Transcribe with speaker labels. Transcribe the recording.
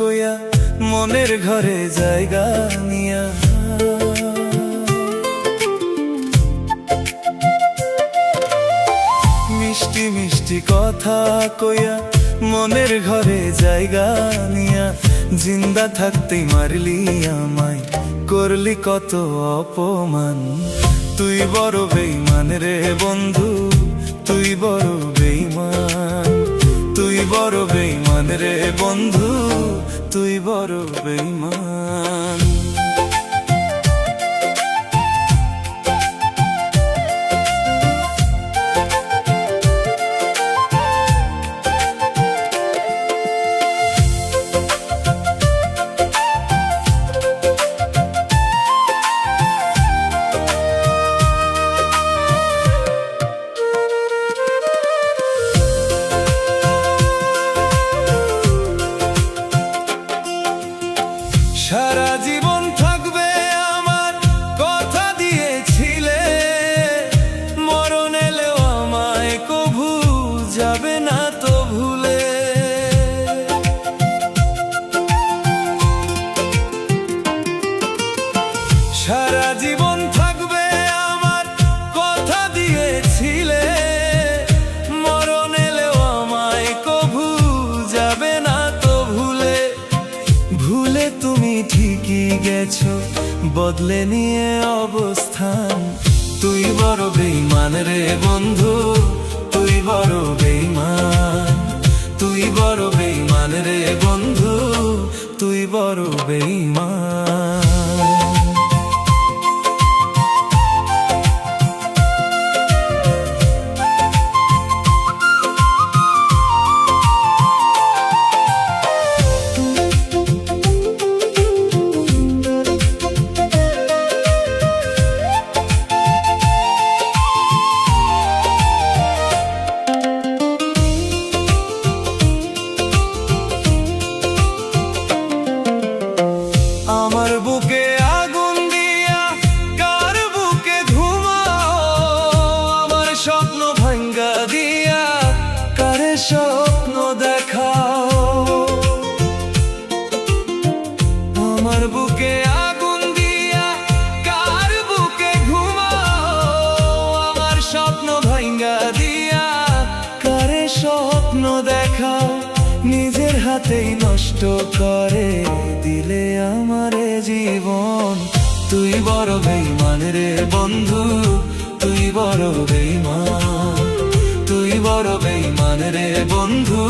Speaker 1: কইয়া মনের ঘরে জায়গা নিয়া, মিষ্টি মিষ্টি কথা কইয়া মনের ঘরে জায়গা নিয়া, জিন্দা থাকতেই মারলি আমায়, করলি কত অপমান। তুই বড় বেঈমান রে বন্ধু, তুই বড় বেঈমান, তুই বড় বেঈমান রে বন্ধু, তুই বড় বেঈমান। সারা জীবন থাকবে আমার কথা দিয়েছিলে, মরণ এলেও আমায় কভু যাবে না তো ভুলে। সারা জীবন থাকবে আমার কথা দিয়েছিলে, মরণ এলেও আমায় কভু যাবে না তো ভুলে। ভুলে তুমি ঠিকই গেছো বদলে নিয়ে অবস্থান, তুই বড় বেঈমান রে বন্ধু, তুই বড় বেঈমান, তুই বড় বেঈমান রে বন্ধু, তুই বড় বেঈমান। আমার বুকে আগুন দিয়া কার বুকে ধুমাও, আমার স্বপ্ন ভাঙ্গা দিয়া কারে স্বপ্ন দেখাও। আমার বুকে আগুন দিয়া কার বুকে ঘুমাও, আমার স্বপ্ন ভাঙ্গা দিয়া কারে স্বপ্ন দেখাও। নিজের হাতেই নষ্ট করে দিলে আমারে জীবন, তুই বড় বেঈমান রে বন্ধু, তুই বড় বেঈমান, তুই বড় বেঈমান রে বন্ধু,